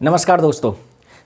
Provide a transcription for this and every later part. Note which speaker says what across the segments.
Speaker 1: नमस्कार दोस्तों,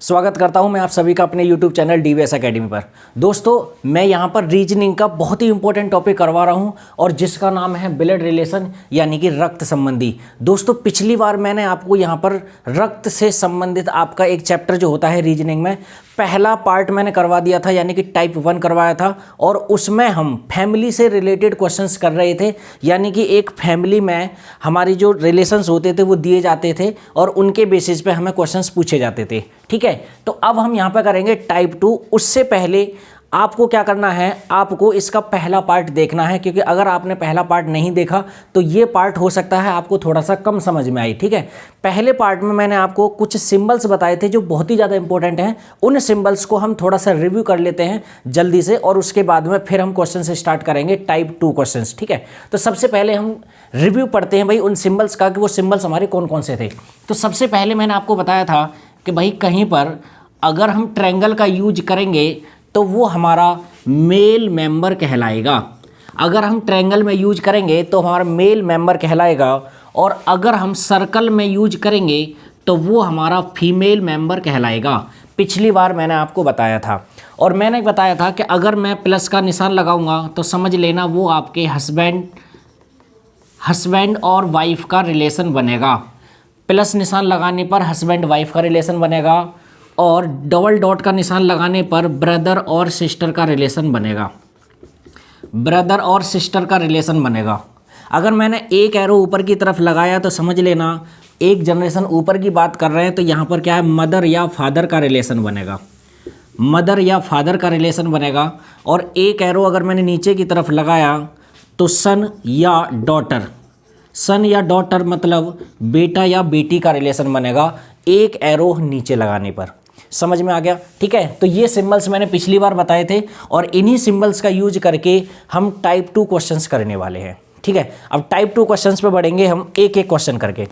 Speaker 1: स्वागत करता हूं मैं आप सभी का अपने YouTube चैनल DVS एकेडमी पर। दोस्तों, मैं यहां पर रीजनिंग का बहुत ही इंपॉर्टेंट टॉपिक करवा रहा हूं और जिसका नाम है ब्लड रिलेशन यानी कि रक्त संबंधी। दोस्तों, पिछली बार मैंने आपको यहां पर रक्त से संबंधित आपका एक चैप्टर जो होता है रीजनिंग में, पहला पार्ट मैंने करवा दिया था यानी कि टाइप 1 करवाया था और उसमें हम फैमिली से रिलेटेड क्वेश्चंस कर रहे थे। यानी कि एक फैमिली में हमारी जो रिलेशंस होते थे वो दिए जाते थे और उनके बेसिस पे हमें क्वेश्चंस पूछे जाते थे। ठीक है, तो अब हम यहाँ पे करेंगे टाइप 2। उससे पहले आपको क्या करना है, आपको इसका पहला पार्ट देखना है, क्योंकि अगर आपने पहला पार्ट नहीं देखा तो ये पार्ट हो सकता है आपको थोड़ा सा कम समझ में आई। ठीक है, पहले पार्ट में मैंने आपको कुछ सिंबल्स बताए थे जो बहुत ही ज़्यादा इंपॉर्टेंट हैं। उन सिंबल्स को हम थोड़ा सा रिव्यू कर लेते हैं जल्दी से और उसके बाद में फिर हम क्वेश्चन से स्टार्ट करेंगे टाइप 2 क्वेश्चन। ठीक है, तो सबसे पहले हम रिव्यू पढ़ते हैं भाई उन सिंबल्स का कि वो सिंबल्स हमारे कौन कौन से थे। तो सबसे पहले मैंने आपको बताया था कि भाई कहीं पर अगर हम ट्रायंगल का यूज करेंगे तो वो हमारा मेल मेंबर कहलाएगा। अगर हम ट्रायंगल में यूज करेंगे तो हमारा मेल मेंबर कहलाएगा और अगर हम सर्कल में यूज करेंगे तो वो हमारा फीमेल मेंबर कहलाएगा। पिछली बार मैंने आपको बताया था और मैंने बताया था कि अगर मैं प्लस का निशान लगाऊंगा तो समझ लेना वो आपके हस्बैंड और वाइफ का रिलेशन बनेगा। प्लस निशान लगाने पर हस्बैंड वाइफ का रिलेशन बनेगा और डबल डॉट का निशान लगाने पर ब्रदर और सिस्टर का रिलेशन बनेगा। ब्रदर और सिस्टर का रिलेशन बनेगा। अगर मैंने एक एरो ऊपर की तरफ लगाया तो समझ लेना एक जनरेशन ऊपर की बात कर रहे हैं, तो यहाँ पर क्या है, मदर या फादर का रिलेशन बनेगा। मदर या फादर का रिलेशन बनेगा। और एक एरो अगर मैंने नीचे की तरफ लगाया तो सन या डॉटर, सन या डॉटर मतलब बेटा या बेटी का रिलेशन बनेगा एक एरो नीचे लगाने पर। समझ में आ गया? ठीक है, तो ये सिंबल्स मैंने पिछली बार बताए थे और इन्हीं सिंबल्स का यूज करके हम टाइप 2 क्वेश्चंस करने वाले हैं। ठीक है, अब टाइप 2 क्वेश्चंस पे बढ़ेंगे हम एक एक क्वेश्चन करके।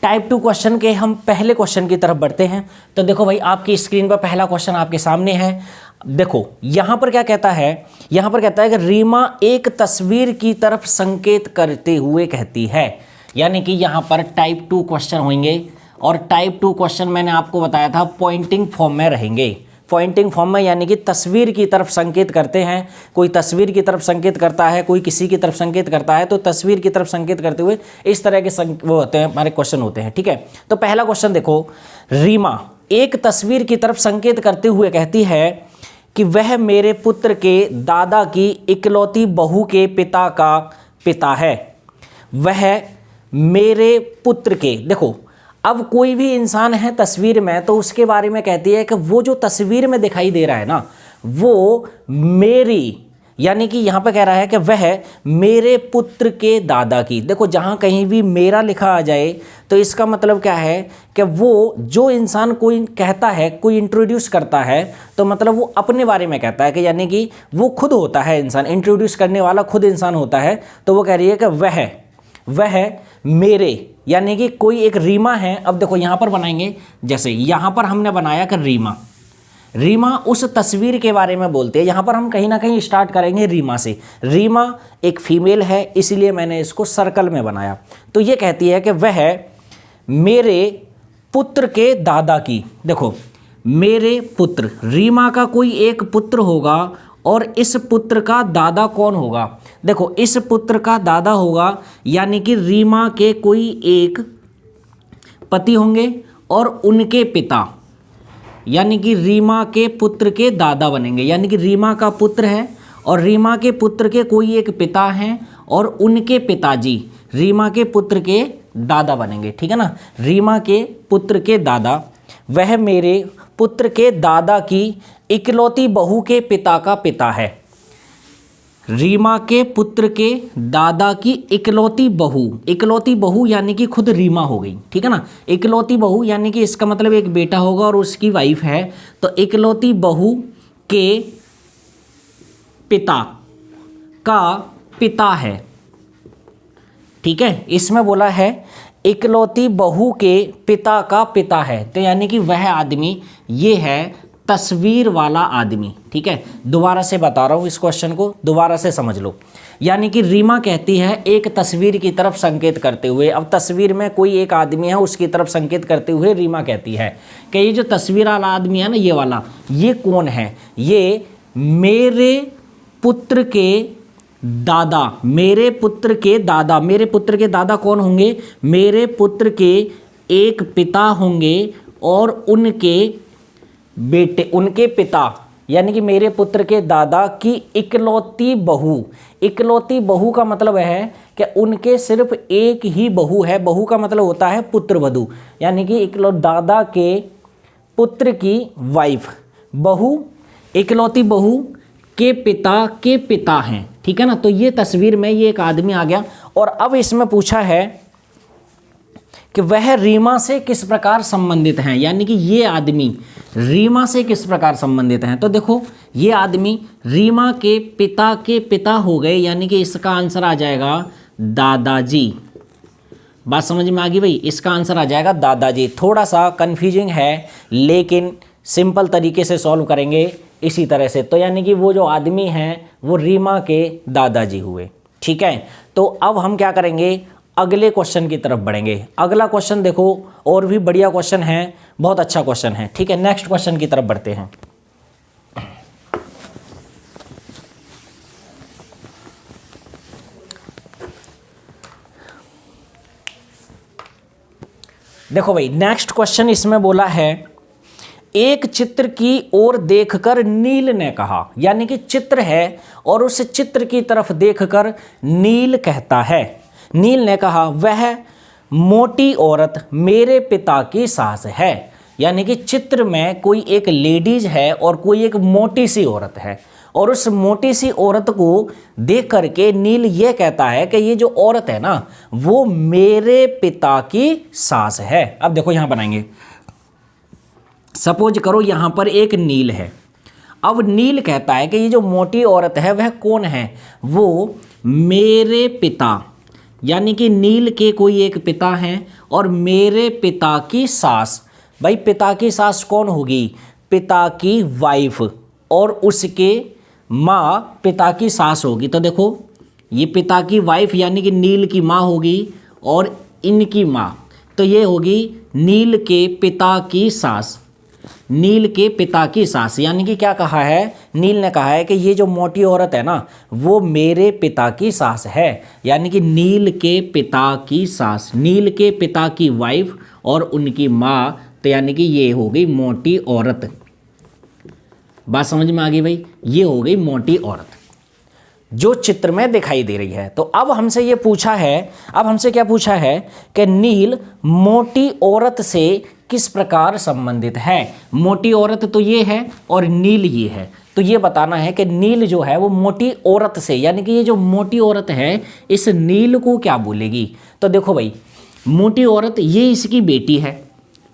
Speaker 1: टाइप 2 क्वेश्चन के हम पहले क्वेश्चन की तरफ बढ़ते हैं। तो देखो भाई, आपकी स्क्रीन पर पहला क्वेश्चन आपके सामने है। देखो यहां पर क्या कहता है, यहां पर कहता है कि रीमा एक तस्वीर की तरफ संकेत करते हुए कहती है। यानी कि यहां पर टाइप 2 क्वेश्चन होंगे और टाइप 2 क्वेश्चन मैंने आपको बताया था पॉइंटिंग फॉर्म में रहेंगे। पॉइंटिंग फॉर्म में यानी कि तस्वीर की तरफ संकेत करते हैं। कोई तस्वीर की तरफ संकेत करता है, कोई किसी की तरफ संकेत करता है, तो तस्वीर की तरफ संकेत करते हुए इस तरह के वो होते हैं, हमारे क्वेश्चन होते हैं। ठीक है, तो पहला क्वेश्चन देखो, रीमा एक तस्वीर की तरफ संकेत करते हुए कहती है कि वह मेरे पुत्र के दादा की इकलौती बहू के पिता का पिता है। वह मेरे पुत्र के, देखो अब कोई भी इंसान है तस्वीर में तो उसके बारे में कहती है कि वो जो तस्वीर में दिखाई दे रहा है ना, वो मेरी, यानी कि यहाँ पे कह रहा है कि वह मेरे पुत्र के दादा की। देखो जहाँ कहीं भी मेरा लिखा आ जाए तो इसका मतलब क्या है कि वो जो इंसान कोई कहता है, कोई इंट्रोड्यूस करता है, तो मतलब वो अपने बारे में कहता है कि यानी कि वो खुद होता है इंसान, इंट्रोड्यूस करने वाला खुद इंसान होता है। तो वो कह रही है कि वह मेरे, यानी कि कोई एक रीमा है। अब देखो यहाँ पर बनाएंगे, जैसे यहाँ पर हमने बनाया कि रीमा उस तस्वीर के बारे में बोलते हैं। यहाँ पर हम कहीं ना कहीं स्टार्ट करेंगे रीमा से। रीमा एक फीमेल है, इसीलिए मैंने इसको सर्कल में बनाया। तो ये कहती है कि वह मेरे पुत्र के दादा की, देखो मेरे पुत्र, रीमा का कोई एक पुत्र होगा और इस पुत्र का दादा कौन होगा? देखो इस पुत्र का दादा होगा यानी कि रीमा के कोई एक पति होंगे और उनके पिता, यानी कि रीमा के पुत्र के दादा बनेंगे। यानी कि रीमा का पुत्र है और रीमा के पुत्र के कोई एक पिता हैं और उनके पिताजी रीमा के पुत्र के दादा बनेंगे। ठीक है ना, रीमा के पुत्र के दादा, वह मेरे पुत्र के दादा की इकलौती बहू के पिता का पिता है। रीमा के पुत्र के दादा की इकलौती बहू यानी कि खुद रीमा हो गई। ठीक है ना, इकलौती बहू यानी कि इसका मतलब एक बेटा होगा और उसकी वाइफ है, तो इकलौती बहू के पिता का पिता है। ठीक है, इसमें बोला है इकलौती बहू के पिता का पिता है, तो यानी कि वह आदमी ये है तस्वीर वाला आदमी। ठीक है, दोबारा से बता रहा हूं इस क्वेश्चन को, दोबारा से समझ लो। यानी कि रीमा कहती है एक तस्वीर की तरफ संकेत करते हुए, अब तस्वीर में कोई एक आदमी है उसकी तरफ संकेत करते हुए रीमा कहती है कि ये जो तस्वीर वाला आदमी है ना, ये वाला, ये कौन है? ये मेरे पुत्र के दादा, मेरे पुत्र के दादा। मेरे पुत्र के दादा कौन होंगे? मेरे पुत्र के एक पिता होंगे और उनके बेटे, उनके पिता, यानी कि मेरे पुत्र के दादा की इकलौती बहू। इकलौती बहू का मतलब है कि उनके सिर्फ एक ही बहू है। बहू का मतलब होता है पुत्रवधू, यानी कि दादा के पुत्र की वाइफ, बहू, इकलौती बहू के पिता हैं। ठीक है ना, तो ये तस्वीर में ये एक आदमी आ गया। और अब इसमें पूछा है कि वह रीमा से किस प्रकार संबंधित हैं, यानी कि ये आदमी रीमा से किस प्रकार संबंधित हैं। तो देखो, ये आदमी रीमा के पिता हो गए, यानी कि इसका आंसर आ जाएगा दादाजी। बात समझ में आ गई भाई? इसका आंसर आ जाएगा दादाजी। थोड़ा सा कंफ्यूजिंग है लेकिन सिंपल तरीके से सॉल्व करेंगे इसी तरह से। तो यानी कि वो जो आदमी हैं वो रीमा के दादाजी हुए। ठीक है, तो अब हम क्या करेंगे, अगले क्वेश्चन की तरफ बढ़ेंगे। अगला क्वेश्चन देखो, और भी बढ़िया क्वेश्चन है, बहुत अच्छा क्वेश्चन है। ठीक है, नेक्स्ट क्वेश्चन की तरफ बढ़ते हैं। देखो भाई, नेक्स्ट क्वेश्चन इसमें बोला है, एक चित्र की ओर देखकर नील ने कहा, यानी कि चित्र है और उस चित्र की तरफ देखकर नील कहता है, नील ने कहा वह मोटी औरत मेरे पिता की सास है। यानी कि चित्र में कोई एक लेडीज है और कोई एक मोटी सी औरत है, और उस मोटी सी औरत को देख करके नील ये कहता है कि ये जो औरत है ना वो मेरे पिता की सास है। अब देखो यहां बनाएंगे, सपोज करो यहां पर एक नील है। अब नील कहता है कि ये जो मोटी औरत है वह कौन है? वो मेरे पिता, यानी कि नील के कोई एक पिता हैं और मेरे पिता की सास। भाई पिता की सास कौन होगी? पिता की वाइफ, और उसके माँ पिता की सास होगी। तो देखो ये पिता की वाइफ यानी कि नील की माँ होगी और इनकी माँ, तो ये होगी नील के पिता की सास। नील के पिता की सास, यानी कि क्या कहा है, नील ने कहा है कि ये जो मोटी औरत है ना वो मेरे पिता की सास है, यानी कि नील के पिता की सास, नील के पिता की वाइफ और उनकी माँ, तो यानी कि ये हो गई मोटी औरत। बात समझ में आ गई भाई? ये हो गई मोटी औरत जो चित्र में दिखाई दे रही है। तो अब हमसे ये पूछा है, अब हमसे क्या पूछा है कि नील मोटी औरत से किस प्रकार संबंधित है। मोटी औरत तो ये है और नील ये है, तो ये बताना है कि नील जो है वो मोटी औरत से, यानी कि ये जो मोटी औरत है इस नील को क्या बोलेगी। तो देखो भाई, मोटी औरत ये इसकी बेटी है,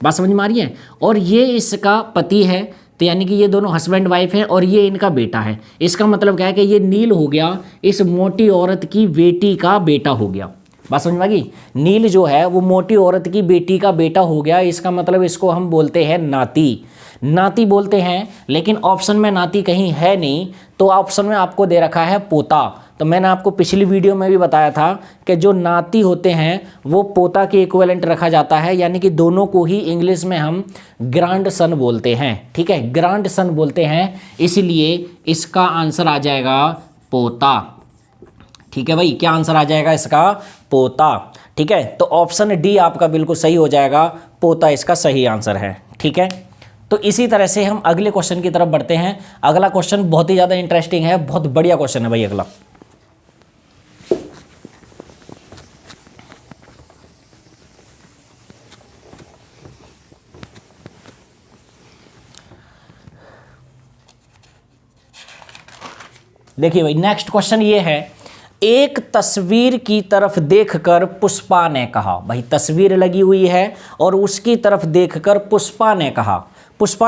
Speaker 1: बात समझ में आ रही है, और ये इसका पति है, तो यानी कि ये दोनों हस्बैंड वाइफ हैं और ये इनका बेटा है। इसका मतलब क्या है कि ये नील हो गया इस मोटी औरत की बेटी का बेटा हो गया। बात समझ में आ गई? नील जो है वो मोटी औरत की बेटी का बेटा हो गया। इसका मतलब इसको हम बोलते हैं नाती, नाती बोलते हैं, लेकिन ऑप्शन में नाती कहीं है नहीं, तो ऑप्शन में आपको दे रखा है पोता। तो मैंने आपको पिछली वीडियो में भी बताया था कि जो नाती होते हैं वो पोता के इक्विवेलेंट रखा जाता है, यानी कि दोनों को ही इंग्लिश में हम ग्रांड सन बोलते हैं। ठीक है, ग्रांड सन बोलते हैं, इसलिए इसका आंसर आ जाएगा पोता। ठीक है भाई, क्या आंसर आ जाएगा इसका? पोता। ठीक है, तो ऑप्शन डी आपका बिल्कुल सही हो जाएगा, पोता इसका सही आंसर है। ठीक है, तो इसी तरह से हम अगले क्वेश्चन की तरफ बढ़ते हैं। अगला क्वेश्चन बहुत ही ज़्यादा इंटरेस्टिंग है, बहुत बढ़िया क्वेश्चन है भाई अगला। देखिए भाई, नेक्स्ट क्वेश्चन ये है, एक तस्वीर की तरफ देखकर पुष्पा ने कहा। भाई तस्वीर लगी हुई है और उसकी तरफ देखकर पुष्पा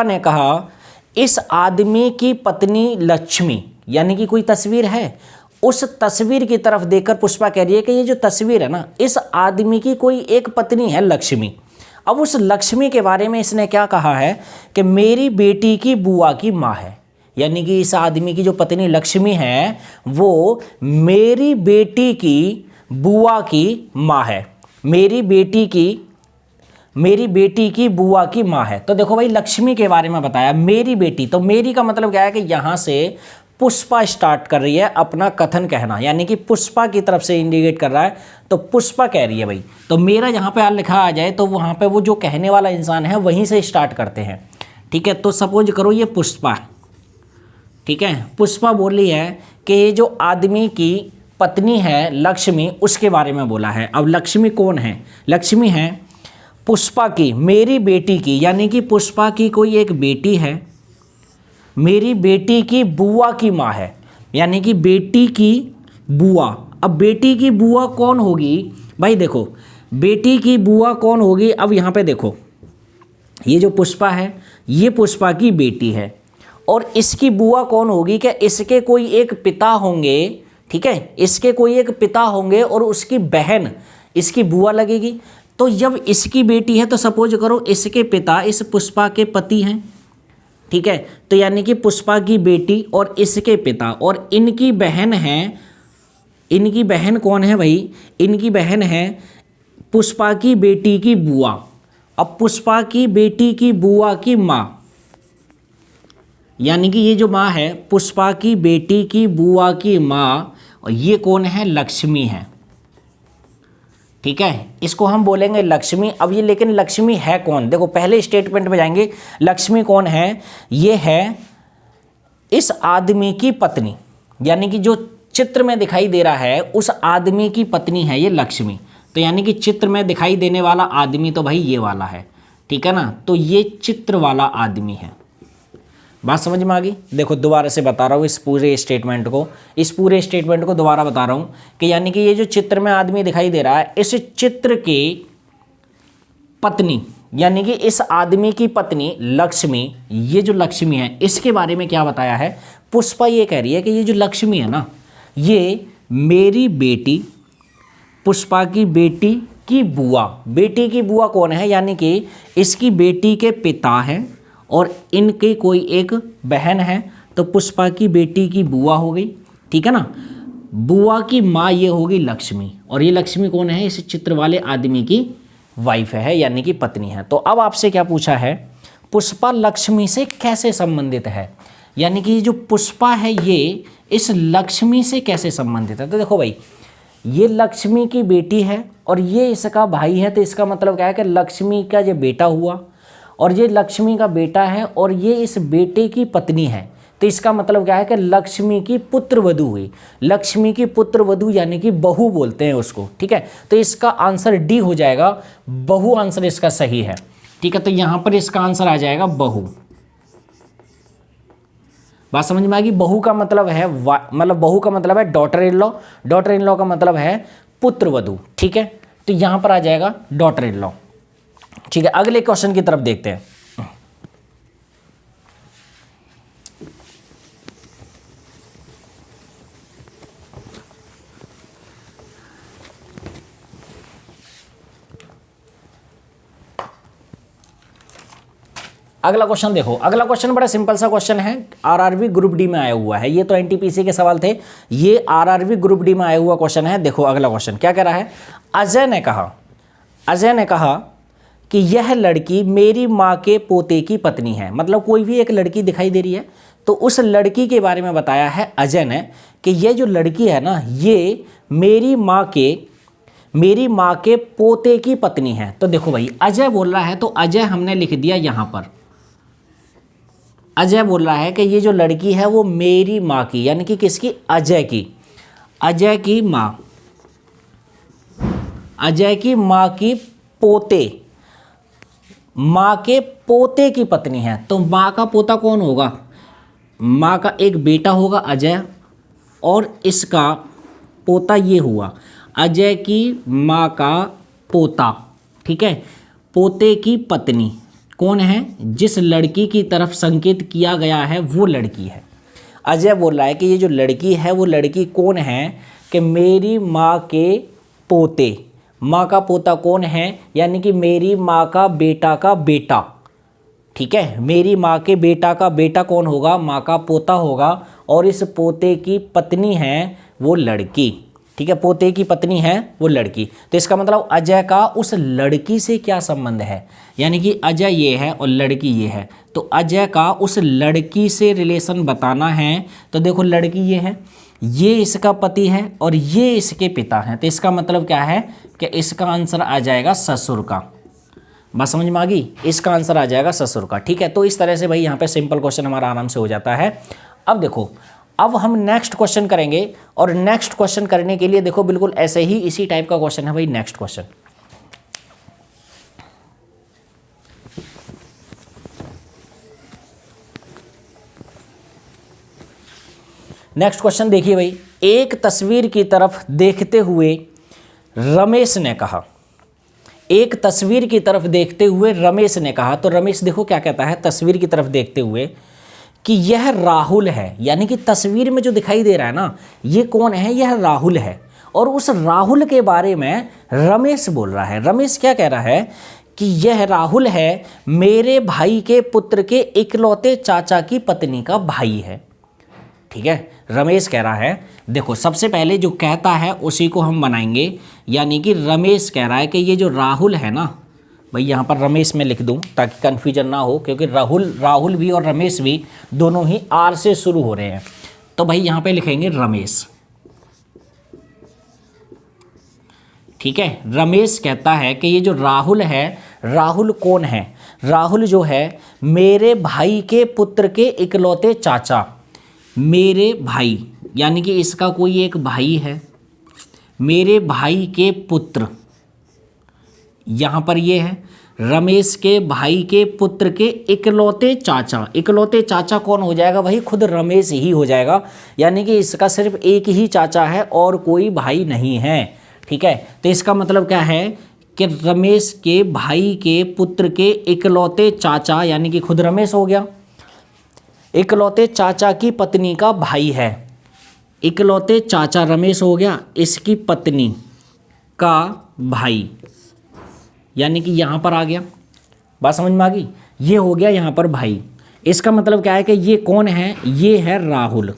Speaker 1: ने कहा इस आदमी की पत्नी लक्ष्मी, यानी कि कोई तस्वीर है, उस तस्वीर की तरफ देखकर पुष्पा कह रही है कि ये जो तस्वीर है ना, इस आदमी की कोई एक पत्नी है लक्ष्मी। अब उस लक्ष्मी के बारे में इसने क्या कहा है कि मेरी बेटी की बुआ की माँ है, यानी कि इस आदमी की जो पत्नी लक्ष्मी है वो मेरी बेटी की बुआ की माँ है, मेरी बेटी की बुआ की माँ है। तो देखो भाई लक्ष्मी के बारे में बताया, मेरी बेटी, तो मेरी का मतलब क्या है कि यहाँ से पुष्पा स्टार्ट कर रही है अपना कथन कहना, यानी कि पुष्पा की तरफ से इंडिकेट कर रहा है, तो पुष्पा कह रही है भाई। तो मेरा यहाँ पे लिखा आ जाए तो वहाँ पे वो जो कहने वाला इंसान है वहीं से स्टार्ट करते हैं, ठीक है। तो सपोज करो ये पुष्पा, ठीक है, पुष्पा बोल रही है कि ये जो आदमी की पत्नी है लक्ष्मी, उसके बारे में बोला है। अब लक्ष्मी कौन है? लक्ष्मी है पुष्पा की, मेरी बेटी की, यानी कि पुष्पा की कोई एक बेटी है, मेरी बेटी की बुआ की माँ है, यानी कि बेटी की बुआ। अब बेटी की बुआ कौन होगी भाई? देखो बेटी की बुआ कौन होगी, अब यहाँ पे देखो ये जो पुष्पा है ये पुष्पा की बेटी है, और इसकी बुआ कौन होगी? क्या इसके कोई एक पिता होंगे, ठीक है, इसके कोई एक पिता होंगे और उसकी बहन इसकी बुआ लगेगी। तो जब इसकी बेटी है तो सपोज करो इसके पिता इस पुष्पा के पति हैं, ठीक है, तो यानी कि पुष्पा की बेटी और इसके पिता, और इनकी बहन है, इनकी बहन कौन है भाई? इनकी बहन है पुष्पा की बेटी की बुआ। अब पुष्पा की बेटी की बुआ की माँ, यानी कि ये जो माँ है पुष्पा की बेटी की बुआ की माँ, और ये कौन है? लक्ष्मी है, ठीक है, इसको हम बोलेंगे लक्ष्मी। अब ये लेकिन लक्ष्मी है कौन? देखो पहले स्टेटमेंट में जाएंगे, लक्ष्मी कौन है? ये है इस आदमी की पत्नी, यानी कि जो चित्र में दिखाई दे रहा है उस आदमी की पत्नी है ये लक्ष्मी। तो यानी कि चित्र में दिखाई देने वाला आदमी तो भाई ये वाला है, ठीक है ना, तो ये चित्र वाला आदमी है। बात समझ में आ गई? देखो दोबारा से बता रहा हूँ इस पूरे स्टेटमेंट को दोबारा बता रहा हूँ कि यानी कि ये जो चित्र में आदमी दिखाई दे रहा है, इस चित्र के पत्नी, यानी कि इस आदमी की पत्नी लक्ष्मी, ये जो लक्ष्मी है इसके बारे में क्या बताया है? पुष्पा ये कह रही है कि ये जो लक्ष्मी है ना, ये मेरी बेटी पुष्पा की बेटी की बुआ, बेटी की बुआ कौन है? यानी कि इसकी बेटी के पिता हैं और इनके कोई एक बहन है, तो पुष्पा की बेटी की बुआ हो गई, ठीक है ना। बुआ की माँ ये होगी लक्ष्मी, और ये लक्ष्मी कौन है? इस चित्र वाले आदमी की वाइफ है, यानी कि पत्नी है। तो अब आपसे क्या पूछा है? पुष्पा लक्ष्मी से कैसे संबंधित है, यानी कि जो पुष्पा है ये इस लक्ष्मी से कैसे संबंधित है? तो देखो भाई ये लक्ष्मी की बेटी है और ये इसका भाई है, तो इसका मतलब क्या है कि लक्ष्मी का जो बेटा हुआ और ये लक्ष्मी का बेटा है और ये इस बेटे की पत्नी है, तो इसका मतलब क्या है कि लक्ष्मी की पुत्रवधू हुई। लक्ष्मी की पुत्रवधू यानी कि बहू बोलते हैं उसको, ठीक है। तो इसका आंसर डी हो जाएगा, बहू आंसर इसका सही है, ठीक है। तो यहाँ पर इसका आंसर आ जाएगा बहू। बात समझ में आएगी? बहू का मतलब है मतलब बहू का मतलब है daughter in law, daughter in law का मतलब है पुत्रवधू, ठीक है। तो यहाँ पर आ जाएगा डॉटर इन लॉ, ठीक है। अगले क्वेश्चन की तरफ देखते हैं। अगला क्वेश्चन देखो, अगला क्वेश्चन बड़ा सिंपल सा क्वेश्चन है, आरआरबी ग्रुप डी में आया हुआ है। ये तो एनटीपीसी के सवाल थे, ये आरआरबी ग्रुप डी में आया हुआ क्वेश्चन है। देखो अगला क्वेश्चन क्या कह रहा है? अजय ने कहा कि यह लड़की मेरी माँ के पोते की पत्नी है। मतलब कोई भी एक लड़की दिखाई दे रही है, तो उस लड़की के बारे में बताया है अजय ने कि ये जो लड़की है ना, ये मेरी माँ के पोते की पत्नी है। तो देखो भाई अजय बोल रहा है, तो अजय हमने लिख दिया यहाँ पर। अजय बोल रहा है कि ये जो लड़की है वो मेरी माँ की, यानी कि किसकी? अजय की माँ की माँ के पोते की पत्नी है। तो माँ का पोता कौन होगा? माँ का एक बेटा होगा अजय, और इसका पोता ये हुआ अजय की माँ का पोता, ठीक है। पोते की पत्नी कौन है? जिस लड़की की तरफ संकेत किया गया है वो लड़की है। अजय बोल रहा है कि ये जो लड़की है वो लड़की कौन है? कि मेरी माँ के पोते, माँ का पोता कौन है, यानी कि मेरी माँ का बेटा का बेटा, ठीक है। मेरी माँ के बेटा का बेटा कौन होगा, माँ का पोता होगा, और इस पोते की पत्नी है वो लड़की, ठीक है, पोते की पत्नी है वो लड़की। तो इसका मतलब अजय का उस लड़की से क्या संबंध है, यानी कि अजय ये है और लड़की ये है, तो अजय का उस लड़की से रिलेशन बताना है। तो देखो लड़की ये है, ये इसका पति है और ये इसके पिता हैं, तो इसका मतलब क्या है कि इसका आंसर आ जाएगा ससुर का। बात समझ में आ गई, इसका आंसर आ जाएगा ससुर का, ठीक है। तो इस तरह से भाई यहाँ पे सिंपल क्वेश्चन हमारा आराम से हो जाता है। अब देखो, अब हम नेक्स्ट क्वेश्चन करेंगे, और नेक्स्ट क्वेश्चन करने के लिए देखो बिल्कुल ऐसे ही इसी टाइप का क्वेश्चन है भाई नेक्स्ट क्वेश्चन। नेक्स्ट क्वेश्चन देखिए भाई, एक तस्वीर की तरफ देखते हुए रमेश ने कहा, एक तस्वीर की तरफ देखते हुए रमेश ने कहा, तो रमेश देखो क्या कहता है तस्वीर की तरफ देखते हुए, कि यह राहुल है, यानी कि तस्वीर में जो दिखाई दे रहा है ना ये कौन है, यह राहुल है। और उस राहुल के बारे में रमेश बोल रहा है। रमेश क्या कह रहा है कि यह राहुल है मेरे भाई के पुत्र के इकलौते चाचा की पत्नी का भाई है, ठीक है। रमेश कह रहा है, देखो सबसे पहले जो कहता है उसी को हम बनाएंगे, यानी कि रमेश कह रहा है कि ये जो राहुल है ना, भाई यहाँ पर रमेश में लिख दूं ताकि कन्फ्यूजन ना हो, क्योंकि राहुल भी और रमेश भी दोनों ही आर से शुरू हो रहे हैं, तो भाई यहाँ पे लिखेंगे रमेश, ठीक है। रमेश कहता है कि ये जो राहुल है, राहुल कौन है, राहुल जो है मेरे भाई के पुत्र के इकलौते चाचा, मेरे भाई यानी कि इसका कोई एक भाई है, मेरे भाई के पुत्र, यहाँ पर ये है रमेश के भाई के पुत्र के इकलौते चाचा। इकलौते चाचा कौन हो जाएगा भाई, खुद रमेश ही हो जाएगा, यानी कि इसका सिर्फ एक ही चाचा है और कोई भाई नहीं है, ठीक है। तो इसका मतलब क्या है कि रमेश के भाई के पुत्र के इकलौते चाचा, यानी कि खुद रमेश हो गया, इकलौते चाचा की पत्नी का भाई है, इकलौते चाचा रमेश हो गया, इसकी पत्नी का भाई, यानी कि यहाँ पर आ गया। बात समझ में आ गई, ये हो गया यहाँ पर भाई। इसका मतलब क्या है कि ये कौन है, ये है राहुल।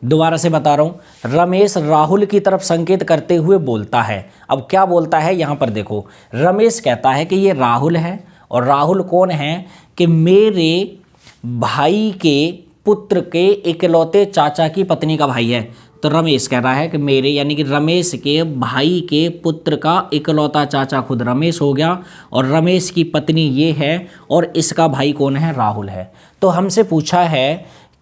Speaker 1: दोबारा से बता रहा हूँ, रमेश राहुल की तरफ संकेत करते हुए बोलता है। अब क्या बोलता है यहाँ पर देखो, रमेश कहता है कि ये राहुल है, और राहुल कौन है कि मेरे भाई के पुत्र के इकलौते चाचा की पत्नी का भाई है। तो रमेश कह रहा है कि मेरे, यानी कि रमेश के भाई के पुत्र का इकलौता चाचा खुद रमेश हो गया, और रमेश की पत्नी ये है, और इसका भाई कौन है, राहुल है। तो हमसे पूछा है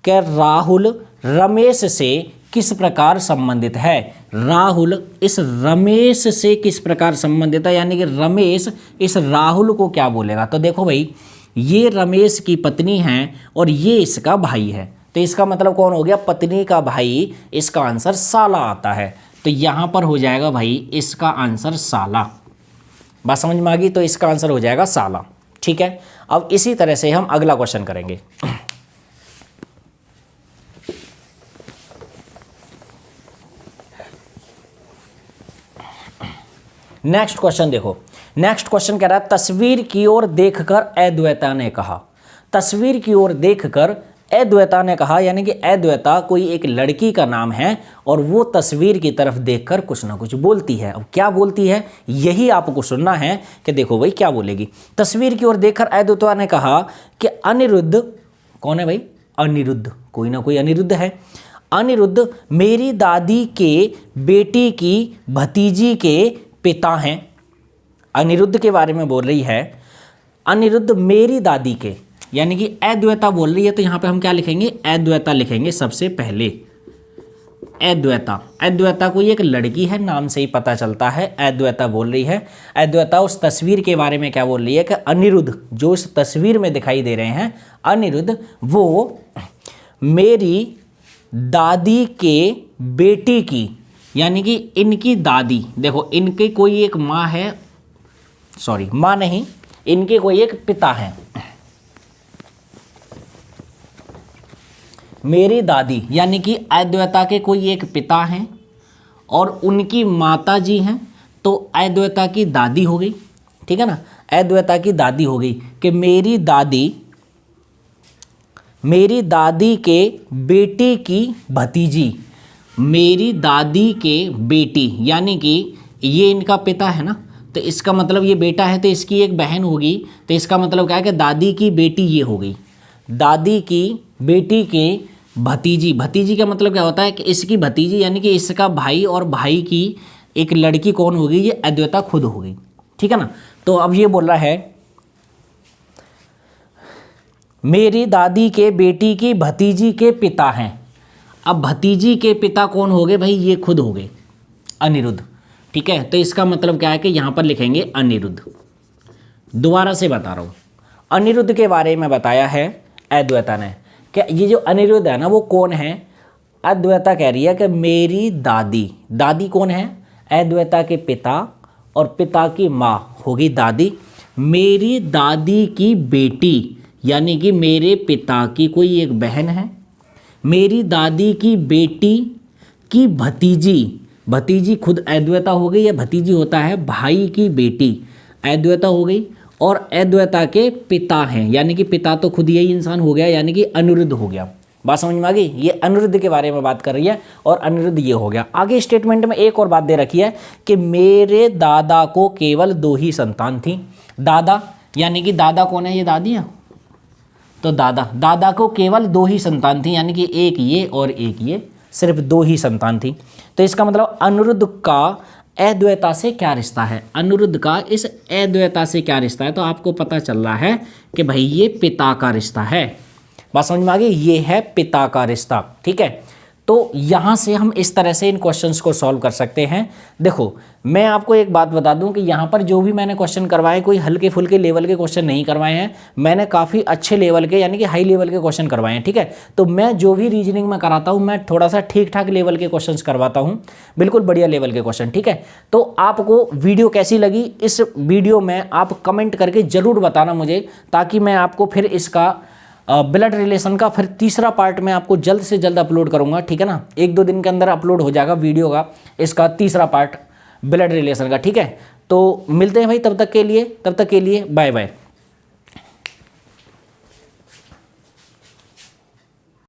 Speaker 1: कि राहुल रमेश से किस प्रकार संबंधित है, राहुल इस रमेश से किस प्रकार संबंधित है, यानी कि रमेश इस राहुल को क्या बोलेगा। तो देखो भाई, ये रमेश की पत्नी है और ये इसका भाई है, तो इसका मतलब कौन हो गया, पत्नी का भाई। इसका आंसर साला आता है, तो यहाँ पर हो जाएगा भाई इसका आंसर साला। बात समझ में आ गई, तो इसका आंसर हो जाएगा साला, ठीक है। अब इसी तरह से हम अगला क्वेश्चन करेंगे। नेक्स्ट क्वेश्चन देखो, नेक्स्ट क्वेश्चन कह रहा है तस्वीर की ओर देखकर अद्वैता ने कहा। तस्वीर की ओर देखकर अद्वैता ने कहा, यानी कि अद्वैता कोई एक लड़की का नाम है और वो तस्वीर की तरफ देखकर कुछ ना कुछ बोलती है। अब क्या बोलती है यही आपको सुनना है कि देखो भाई क्या बोलेगी। तस्वीर की ओर देखकर अद्वैता ने कहा कि अनिरुद्ध, कौन है भाई, अनिरुद्ध, कोई ना कोई अनिरुद्ध है। अनिरुद्ध मेरी दादी के बेटी की भतीजी के पिता हैं। अनिरुद्ध के बारे में बोल रही है, अनिरुद्ध मेरी दादी के, यानी कि अद्वैता बोल रही है, तो यहाँ पे हम क्या लिखेंगे, अद्वैता लिखेंगे सबसे पहले। अद्वैता, अद्वैता कोई एक लड़की है, नाम से ही पता चलता है अद्वैता बोल रही है। अद्वैता उस तस्वीर के बारे में क्या बोल रही है कि अनिरुद्ध जो इस तस्वीर में दिखाई दे रहे हैं, अनिरुद्ध वो मेरी दादी के बेटी की, यानी कि इनकी दादी, देखो इनकी कोई एक माँ है, सॉरी माँ नहीं, इनके कोई एक पिता हैं, मेरी दादी यानी कि अद्वैता के कोई एक पिता हैं और उनकी माता जी हैं, तो अद्वैता की दादी हो गई, ठीक है ना, अद्वैता की दादी हो गई कि मेरी दादी के बेटी की भतीजी, मेरी दादी के बेटी, यानी कि ये इनका पिता है ना, तो इसका मतलब ये बेटा है तो इसकी एक बहन होगी, तो इसका मतलब क्या है कि दादी की बेटी ये हो गई, दादी की बेटी के भतीजी। भतीजी का मतलब क्या होता है कि इसकी भतीजी यानी कि इसका भाई और भाई की एक लड़की कौन होगी, ये अद्वैता खुद हो गई, ठीक है ना। तो अब ये बोल रहा है मेरी दादी के बेटी की भतीजी के पिता हैं। अब भतीजी के पिता कौन हो गए भाई, ये खुद हो गए अनिरुद्ध, ठीक है। तो इसका मतलब क्या है कि यहाँ पर लिखेंगे अनिरुद्ध। दोबारा से बता रहा हूँ, अनिरुद्ध के बारे में बताया है अद्वैता ने कि ये जो अनिरुद्ध है ना वो कौन है, अद्वैता कह रही है कि मेरी दादी, दादी कौन है, अद्वैता के पिता और पिता की माँ होगी दादी, मेरी दादी की बेटी यानी कि मेरे पिता की कोई एक बहन है, मेरी दादी की बेटी की भतीजी, भतीजी खुद अद्वैता हो गई, या भतीजी होता है भाई की बेटी, अद्वैता हो गई, और अद्वैता के पिता हैं यानी कि पिता तो खुद यही इंसान हो गया यानी कि अनिरुद्ध हो गया। बात समझ में आ गई, ये अनिरुद्ध के बारे में बात कर रही है और अनिरुद्ध ये हो गया। आगे स्टेटमेंट में एक और बात दे रखी है कि मेरे दादा को केवल 2 ही संतान थी। दादा यानी कि दादा कौन है, ये दादी है, तो दादा को केवल 2 ही संतान थी यानी कि एक ये और एक ये, सिर्फ 2 ही संतान थी। तो इसका मतलब अनिरुद्ध का अद्वैता से क्या रिश्ता है, अनिरुद्ध का इस अद्वैता से क्या रिश्ता है, तो आपको पता चल रहा है कि भाई ये पिता का रिश्ता है। बात समझ में आ गई, ये है पिता का रिश्ता, ठीक है। तो यहाँ से हम इस तरह से इन क्वेश्चंस को सॉल्व कर सकते हैं। देखो मैं आपको एक बात बता दूं कि यहाँ पर जो भी मैंने क्वेश्चन करवाए कोई हल्के फुल्के लेवल के क्वेश्चन नहीं करवाए हैं, मैंने काफ़ी अच्छे लेवल के यानी कि हाई लेवल के क्वेश्चन करवाए हैं, ठीक है। तो मैं जो भी रीजनिंग में कराता हूँ मैं थोड़ा सा ठीक ठाक लेवल के क्वेश्चन करवाता हूँ, बिल्कुल बढ़िया लेवल के क्वेश्चन, ठीक है। तो आपको वीडियो कैसी लगी, इस वीडियो में आप कमेंट करके ज़रूर बताना मुझे, ताकि मैं आपको फिर इसका ब्लड रिलेशन का फिर तीसरा पार्ट मैं आपको जल्द से जल्द अपलोड करूंगा, ठीक है ना। 1-2 दिन के अंदर अपलोड हो जाएगा वीडियो का इसका तीसरा पार्ट ब्लड रिलेशन का, ठीक है। तो मिलते हैं भाई, तब तक के लिए बाय बाय।